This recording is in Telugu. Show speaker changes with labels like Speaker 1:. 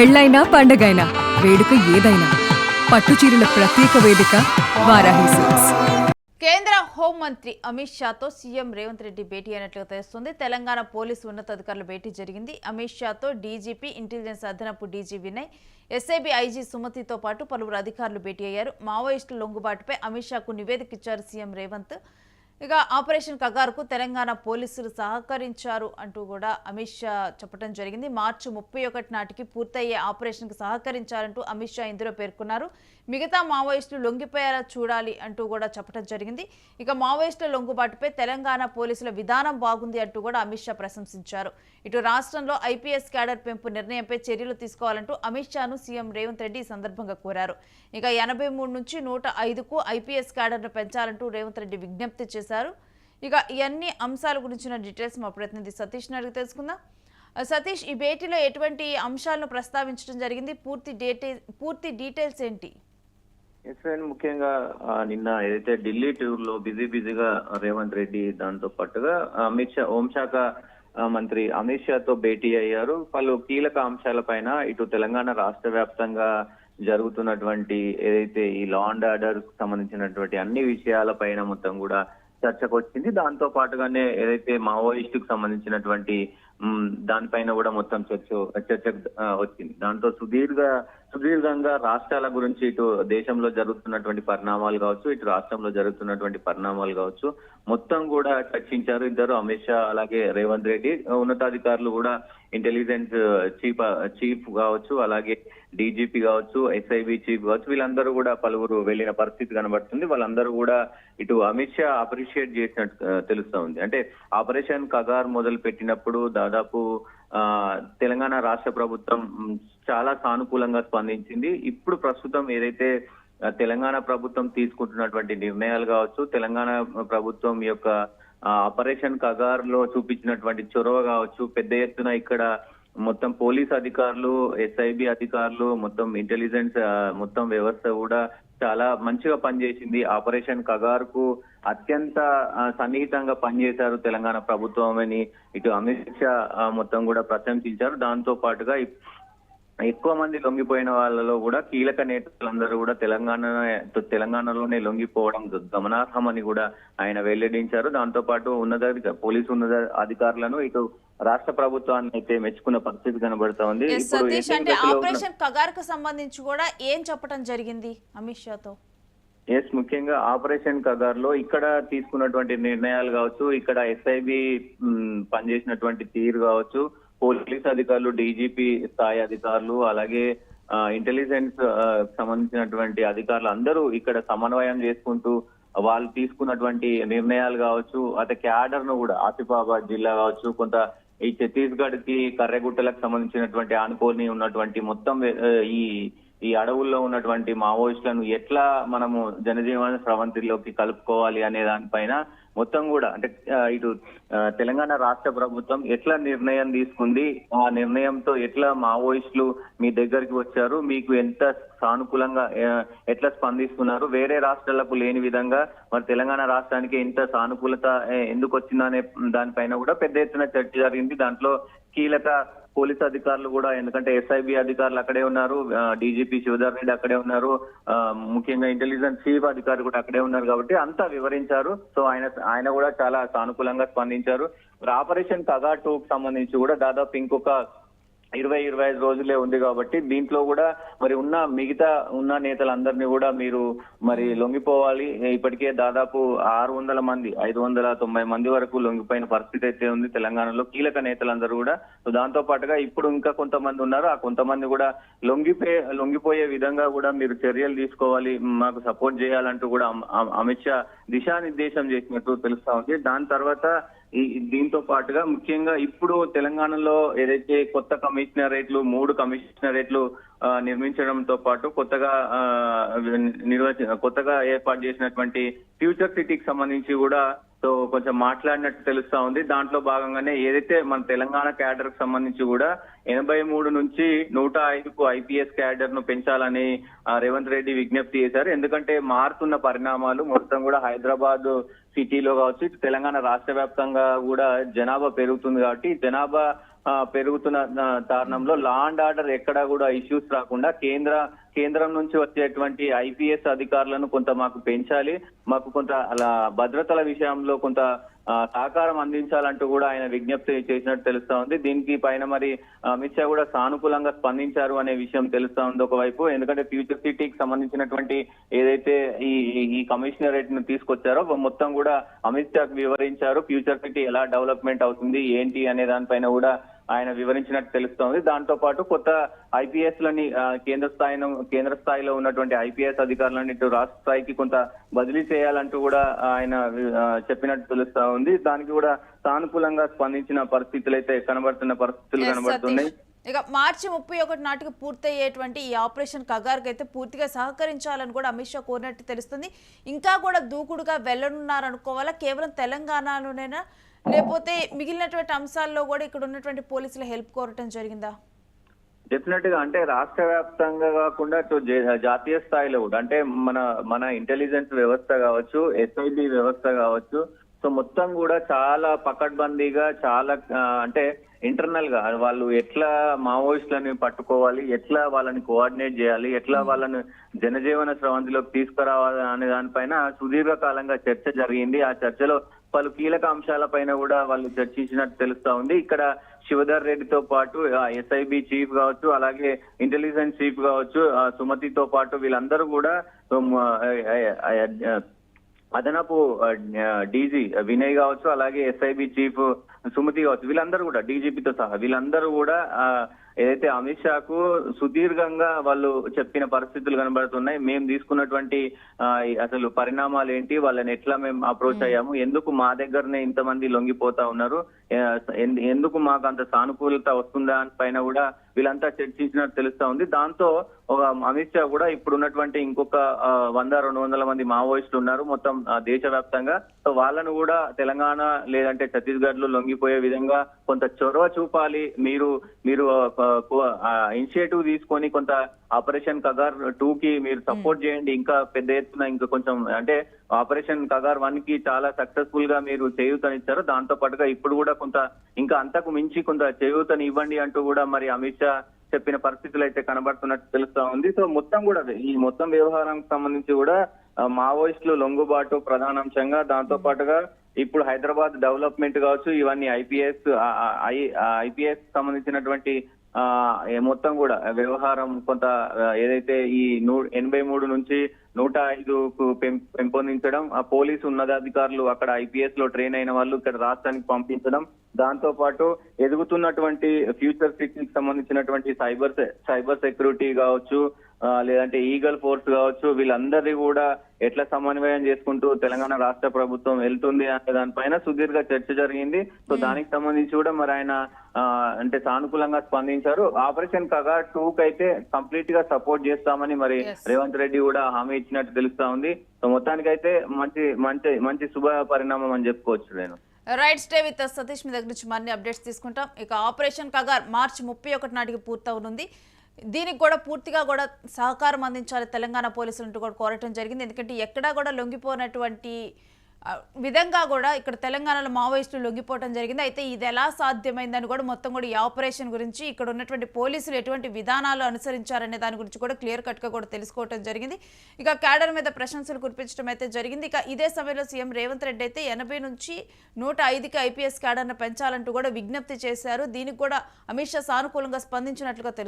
Speaker 1: పెళ్ళైనా పండగైనా వేడుక ఏదైనా పట్టుచీరల ప్రత్యేక వేదిక వారాహి సిల్క్స్.
Speaker 2: కేంద్ర హోంమంత్రి అమిత్ షాతో సీఎం రేవంత్ రెడ్డి భేటీ అయినట్లుగా తెలుస్తుంది. తెలంగాణ పోలీసు ఉన్నతాధికారుల భేటీ జరిగింది. అమిత్ షాతో డీజీపీ, ఇంటెలిజెన్స్ అదనపు డీజీ వినయ్, ఎస్ఐబీ ఐజీ సుమతితో పాటు పలువురు అధికారులు భేటీ అయ్యారు. మావోయిస్టుల లొంగుబాటుపై అమిత్ షాకు నివేదిక ఇచ్చారు సీఎం రేవంత్. ఇక ఆపరేషన్ కగారుకు తెలంగాణ పోలీసులు సహకరించారు అంటూ కూడా అమిత్ షా చెప్పడం జరిగింది. మార్చి 31 నాటికి పూర్తయ్యే ఆపరేషన్కు సహకరించారంటూ అమిత్ షా ఇందులో పేర్కొన్నారు. మిగతా మావోయిస్టులు లొంగిపోయేలా చూడాలి అంటూ కూడా చెప్పడం జరిగింది. ఇక మావోయిస్టుల లొంగుబాటుపై తెలంగాణ పోలీసుల విధానం బాగుంది అంటూ కూడా అమిత్ షా ప్రశంసించారు. ఇటు రాష్ట్రంలో ఐపీఎస్ క్యాడర్ పెంపు నిర్ణయంపై చర్యలు తీసుకోవాలంటూ అమిత్ షాను సీఎం రేవంత్ రెడ్డి ఈ సందర్భంగా కోరారు. ఇక 83 నుంచి 105కు ఐపీఎస్ క్యాడర్ను పెంచాలంటూ రేవంత్ రెడ్డి విజ్ఞప్తి చేశారు. ఇక ఇవన్నీ అంశాల గురించిన డీటెయిల్స్ మా ప్రతినిధి సతీష్ అడిగి తెలుసుకుందాం. సతీష్, ఈ భేటీలో ఎటువంటి అంశాలను ప్రస్తావించడం జరిగింది? పూర్తి డీటెయిల్స్ ఏంటి?
Speaker 3: ముఖ్యంగా నిన్న ఏదైతే ఢిల్లీ టూర్ లో బిజీగా రేవంత్ రెడ్డి దాంతో పాటుగా అమిత్ షా హోంశాఖ మంత్రి అమిత్ షాతో భేటీ అయ్యారు. పలు కీలక అంశాలపైన ఇటు తెలంగాణ రాష్ట్ర వ్యాప్తంగా జరుగుతున్నటువంటి ఏదైతే ఈ లా అండ్ ఆర్డర్ సంబంధించినటువంటి అన్ని విషయాలపైన మొత్తం కూడా చర్చకు వచ్చింది. దాంతో పాటుగానే ఏదైతే మావోయిస్టుకు సంబంధించినటువంటి దానిపైన కూడా మొత్తం చర్చ వచ్చింది. దాంతో సుదీర్ఘంగా రాష్ట్రాల గురించి ఇటు దేశంలో జరుగుతున్నటువంటి పరిణామాలు కావచ్చు, ఇటు రాష్ట్రంలో జరుగుతున్నటువంటి పరిణామాలు కావచ్చు మొత్తం కూడా చర్చించారు ఇద్దరు, అమిత్ షా అలాగే రేవంత్ రెడ్డి. ఉన్నతాధికారులు కూడా ఇంటెలిజెన్స్ చీఫ్ కావచ్చు, అలాగే డీజీపీ కావచ్చు, ఎస్ఐబి చీఫ్ కావచ్చు, వీళ్ళందరూ కూడా పలువురు వెళ్లిన పరిస్థితి కనబడుతుంది. వాళ్ళందరూ కూడా ఇటు అమిత్ షా అప్రిషియేట్ చేసినట్టు తెలుస్తా ఉంది. అంటే ఆపరేషన్ కగార్ మొదలు పెట్టినప్పుడు దాదాపు తెలంగాణ రాష్ట్ర ప్రభుత్వం చాలా సానుకూలంగా స్పందించింది. ఇప్పుడు ప్రస్తుతం ఏదైతే తెలంగాణ ప్రభుత్వం తీసుకుంటున్నటువంటి నిర్ణయాలు కావచ్చు, తెలంగాణ ప్రభుత్వం యొక్క ఆపరేషన్ కగార్ లో చూపించినటువంటి చొరవ కావచ్చు, పెద్ద ఎత్తున ఇక్కడ మొత్తం పోలీస్ అధికారులు, ఎస్ఐబి అధికారులు, మొత్తం ఇంటెలిజెన్స్ మొత్తం వ్యవస్థ కూడా చాలా మంచిగా పనిచేసింది. ఆపరేషన్ కగార్ కు అత్యంత సన్నిహితంగా పనిచేశారు తెలంగాణ ప్రభుత్వం అని ఇటు అమిత్ షా మొత్తం కూడా ప్రశంసించారు. దాంతో పాటుగా ఎక్కువ మంది లొంగిపోయిన వాళ్ళలో కూడా కీలక నేతలందరూ కూడా తెలంగాణలోనే లొంగిపోవడం గమనార్హమని కూడా ఆయన వెల్లడించారు. దాంతో పాటు పోలీసు ఉన్నత అధికారులను ఇటు రాష్ట్ర ప్రభుత్వాన్ని అయితే మెచ్చుకున్న పరిస్థితి కనబడతా ఉంది.
Speaker 2: ఆపరేషన్ కగార్ కు సంబంధించి కూడా ఏం చెప్పడం జరిగింది అమిత్ షాతో?
Speaker 3: ముఖ్యంగా ఆపరేషన్ కగార్ లో ఇక్కడ తీసుకున్నటువంటి నిర్ణయాలు కావచ్చు, ఇక్కడ ఎస్ఐబి పనిచేసినటువంటి తీరు కావచ్చు, పోలీస్ అధికారులు, డీజీపీ స్థాయి అధికారులు, అలాగే ఇంటెలిజెన్స్ సంబంధించినటువంటి అధికారులు అందరూ ఇక్కడ సమన్వయం చేసుకుంటూ వాళ్ళు తీసుకున్నటువంటి నిర్ణయాలు కావచ్చు, అదే క్యాడర్ ను కూడా ఆసిఫాబాద్ జిల్లా కావచ్చు, కొంత ఈ ఛత్తీస్గఢ్ కి కర్రెగుట్టలకు సంబంధించినటువంటి ఆనుకోని ఉన్నటువంటి మొత్తం ఈ అడవుల్లో ఉన్నటువంటి మావోయిస్టులను ఎట్లా మనము జనజీవన స్రవంతిలోకి కలుపుకోవాలి అనే దానిపైన మొత్తం కూడా అంటే ఇటు తెలంగాణ రాష్ట్ర ప్రభుత్వం ఎట్లా నిర్ణయం తీసుకుంది, ఆ నిర్ణయంతో ఎట్లా మావోయిస్టులు మీ దగ్గరికి వచ్చారు, మీకు ఎంత సానుకూలంగా ఎట్లా స్పందిస్తున్నారు, వేరే రాష్ట్రాలకు లేని విధంగా మరి తెలంగాణ రాష్ట్రానికి ఇంత సానుకూలత ఎందుకు వచ్చిందనే దానిపైన కూడా పెద్ద ఎత్తున చర్చ జరిగింది. దాంట్లో కీలక పోలీస్ అధికారులు కూడా, ఎందుకంటే ఎస్ఐబి అధికారులు అక్కడే ఉన్నారు, డీజీపీ శివధర్ రెడ్డి అక్కడే ఉన్నారు, ముఖ్యంగా ఇంటెలిజెన్స్ చీఫ్ అధికారులు కూడా అక్కడే ఉన్నారు కాబట్టి అంతా వివరించారు. సో ఆయన కూడా చాలా సానుకూలంగా స్పందించారు. ఆపరేషన్ కగార్ 2కు సంబంధించి కూడా దాదాపు ఇంకొక 20-25 రోజులే ఉంది కాబట్టి దీంట్లో కూడా మరి మిగతా నేతలందరినీ కూడా మీరు మరి లొంగిపోవాలి. ఇప్పటికే దాదాపు 600 మంది 590 మంది వరకు లొంగిపోయిన పరిస్థితి అయితే ఉంది తెలంగాణలో కీలక నేతలందరూ కూడా. సో దాంతో పాటుగా ఇప్పుడు ఇంకా కొంతమంది ఉన్నారు, ఆ కొంతమంది కూడా లొంగిపోయే విధంగా కూడా మీరు చర్యలు తీసుకోవాలి, మాకు సపోర్ట్ చేయాలంటూ కూడా అమిత్ షా దిశానిర్దేశం చేసినట్టు తెలుస్తా ఉంది. దాని తర్వాత దీంతో పాటుగా ముఖ్యంగా ఇప్పుడు తెలంగాణలో ఏదైతే కొత్త కమిషనరేట్లు 3 కమిషనరేట్లు నిర్మించడంతో పాటు కొత్తగా ఏర్పాటు చేసినటువంటి ఫ్యూచర్ సిటీకి సంబంధించి కూడా సో కొంచెం మాట్లాడినట్టు తెలుస్తా ఉంది. దాంట్లో భాగంగానే ఏదైతే మన తెలంగాణ క్యాడర్ కు సంబంధించి కూడా 83 నుంచి 105కు ఐపీఎస్ క్యాడర్ ను పెంచాలని రేవంత్ రెడ్డి విజ్ఞప్తి చేశారు. ఎందుకంటే మారుతున్న పరిణామాలు మొత్తం కూడా హైదరాబాద్ సిటీలో కావచ్చు, తెలంగాణ రాష్ట్ర వ్యాప్తంగా కూడా జనాభా పెరుగుతుంది కాబట్టి జనాభా పెరుగుతున్న కారణంలో లా అండ్ ఆర్డర్ ఎక్కడా కూడా ఇష్యూస్ రాకుండా కేంద్రం నుంచి వచ్చేటువంటి ఐపీఎస్ అధికారులను కొంత మాకు పెంచాలి, మాకు కొంత అలా భద్రతల విషయంలో కొంత సహకారం అందించాలంటూ కూడా ఆయన విజ్ఞప్తి చేసినట్టు తెలుస్తా ఉంది. దీనికి పైన మరి అమిత్ షా కూడా సానుకూలంగా స్పందించారు అనే విషయం తెలుస్తా ఉంది ఒకవైపు. ఎందుకంటే ఫ్యూచర్ సిటీకి సంబంధించినటువంటి ఏదైతే ఈ కమిషనరేట్ ను తీసుకొచ్చారో మొత్తం కూడా అమిత్ షాకు వివరించారు. ఫ్యూచర్ సిటీ ఎలా డెవలప్మెంట్ అవుతుంది ఏంటి అనే దానిపైన కూడా ఆయన వివరించినట్టు తెలుస్తోంది. దాంతో పాటు కొత్త ఐపీఎస్ లని కేంద్ర స్థాయిలో ఉన్నటువంటి ఐపీఎస్ అధికారులను ఇటు రాష్ట్ర స్థాయికి కొంత బదిలీ చేయాలంటూ కూడా ఆయన చెప్పినట్టు తెలుస్తా ఉంది. దానికి కూడా సానుకూలంగా స్పందించిన పరిస్థితులు అయితే కనబడుతున్నాయి.
Speaker 2: ఇక మార్చి 31 నాటికి పూర్తయ్యేటువంటి ఈ ఆపరేషన్ కగార్కి అయితే పూర్తిగా సహకరించాలని కూడా అమిత్ షా కోరినట్టు తెలుస్తుంది. ఇంకా కూడా దూకుడుగా వెళ్ళనున్నారనుకోవాలా? కేవలం తెలంగాణలోనైనా లేకపోతే మిగిలినటువంటి అంశాల్లో కూడా ఇక్కడ ఉన్నటువంటి పోలీసుల హెల్ప్ కోరటం జరిగిందా?
Speaker 3: డెఫినెట్ గా అంటే రాష్ట్ర వ్యాప్తంగా కాకుండా జాతీయ స్థాయిలో కూడా అంటే మన ఇంటెలిజెన్స్ వ్యవస్థ కావచ్చు, ఎస్ఐబి వ్యవస్థ కావచ్చు, సో మొత్తం కూడా చాలా పకడ్బందీగా చాలా అంటే ఇంటర్నల్ గా వాళ్ళు ఎట్లా మావోయిస్టులని పట్టుకోవాలి, ఎట్లా వాళ్ళని కోఆర్డినేట్ చేయాలి, ఎట్లా వాళ్ళని జనజీవన స్రవంతిలోకి తీసుకురావాలి అనే దానిపైన సుదీర్ఘకాలంగా చర్చ జరిగింది. ఆ చర్చలో పలు కీలక అంశాలపైన కూడా వాళ్ళు చర్చించినట్టు తెలుస్తా ఉంది. ఇక్కడ శివధర్ రెడ్డితో పాటు ఎస్ఐబి చీఫ్ కావచ్చు, అలాగే ఇంటెలిజెన్స్ చీఫ్ కావచ్చు, సుమతితో పాటు వీళ్ళందరూ కూడా అదనపు డీజీ వినయ్ కావచ్చు, అలాగే ఎస్ఐబి చీఫ్ సుమతి కావచ్చు, వీళ్ళందరూ కూడా డీజీపీతో సహా వీళ్ళందరూ కూడా ఏదైతే అమిత్ షాకు సుదీర్ఘంగా వాళ్ళు చెప్పిన పరిస్థితులు కనబడుతున్నాయి. మేము తీసుకున్నటువంటి అసలు పరిణామాలు ఏంటి, వాళ్ళని ఎట్లా మేము అప్రోచ్ అయ్యాము, ఎందుకు మా దగ్గరనే ఇంతమంది లొంగిపోతా ఉన్నారు, ఎందుకు మాకు అంత సానుకూలత వస్తుందా అని పైన కూడా వీళ్ళంతా చర్చించినట్టు తెలుస్తా ఉంది. దాంతో ఒక అమిత్ షా కూడా ఇప్పుడు ఉన్నటువంటి ఇంకొక 100-200 మంది మావోయిస్టులు ఉన్నారు మొత్తం దేశవ్యాప్తంగా. సో వాళ్ళను కూడా తెలంగాణ లేదంటే ఛత్తీస్గఢ్ లో లొంగిపోయే విధంగా కొంత చొరవ చూపాలి, మీరు ఇనిషియేటివ్ తీసుకొని కొంత ఆపరేషన్ కగార్ 2 కి మీరు సపోర్ట్ చేయండి, ఇంకా పెద్ద ఎత్తున ఇంకా కొంచెం అంటే ఆపరేషన్ కగార్ 1 కి చాలా సక్సెస్ఫుల్ గా మీరు చేయూతనిచ్చారు. దాంతో పాటుగా ఇప్పుడు కూడా కొంత ఇంకా అంతకు మించి కొంత చేయూతని ఇవ్వండి అంటూ కూడా మరి అమిత్ షా చెప్పిన పరిస్థితులు అయితే కనబడుతున్నట్టు తెలుస్తా ఉంది. సో మొత్తం కూడా ఈ మొత్తం వ్యవహారానికి సంబంధించి కూడా మావోయిస్టులు లొంగుబాటు ప్రధానాంశంగా, దాంతో పాటుగా ఇప్పుడు హైదరాబాద్ డెవలప్మెంట్ కావచ్చు, ఇవన్నీ ఐపీఎస్ సంబంధించినటువంటి మొత్తం కూడా వ్యవహారం కొంత ఏదైతే ఈ 83 నుంచి 105కు పెంపొందించడం, ఆ పోలీసు ఉన్నతాధికారులు అక్కడ ఐపీఎస్ లో ట్రైన్ అయిన వాళ్ళు ఇక్కడ రాష్ట్రానికి పంపించడం, దాంతో పాటు ఎదుగుతున్నటువంటి ఫ్యూచర్ సిటీకి సంబంధించినటువంటి సైబర్ సెక్యూరిటీ కావచ్చు, లేదంటే ఈగల్ ఫోర్స్ కావచ్చు, వీళ్ళందరినీ కూడా ఎట్లా సమన్వయం చేసుకుంటూ తెలంగాణ రాష్ట్ర ప్రభుత్వం వెళ్తుంది అనే దానిపైన సుదీర్ఘ చర్చ జరిగింది. సో దానికి సంబంధించి కూడా మరి ఆయన అంటే సానుకూలంగా స్పందించారు. ఆపరేషన్ కగార్ 2 కైతే కంప్లీట్ గా సపోర్ట్ చేస్తామని మరి రేవంత్ రెడ్డి కూడా హామీ ఇచ్చినట్టు తెలుస్తా ఉంది. సో మొత్తానికైతే మంచి శుభ పరిణామం అని చెప్పుకోవచ్చు. నేను
Speaker 2: రైట్, స్టే విత్ సతీష్, మీ దగ్గర నుంచి మరిన్ని అప్డేట్స్ తీసుకుంటాం. ఇక ఆపరేషన్ కగార్ మార్చి 31 నాటికి పూర్తవునుంది. దీనికి కూడా పూర్తిగా కూడా సహకారం అందించాలి తెలంగాణ పోలీసులు కూడా కోరటం జరిగింది. ఎందుకంటే ఎక్కడా కూడా లొంగిపోయినటువంటి విధంగా కూడా ఇక్కడ తెలంగాణలో మావోయిస్టులు లొంగిపోవడం జరిగింది. అయితే ఇది ఎలా సాధ్యమైందని కూడా మొత్తం కూడా ఈ ఆపరేషన్ గురించి ఇక్కడ ఉన్నటువంటి పోలీసులు ఎటువంటి విధానాలు అనుసరించారనే దాని గురించి కూడా క్లియర్ కట్గా కూడా తెలుసుకోవడం జరిగింది. ఇక క్యాడర్ మీద ప్రశంసలు కురిపించడం అయితే జరిగింది. ఇక ఇదే సమయంలో సీఎం రేవంత్ రెడ్డి అయితే 80 నుంచి 105కి ఐపీఎస్ క్యాడర్ను పెంచాలంటూ కూడా విజ్ఞప్తి చేశారు. దీనికి కూడా అమిత్ షా సానుకూలంగా స్పందించినట్లుగా తెలుస్తుంది.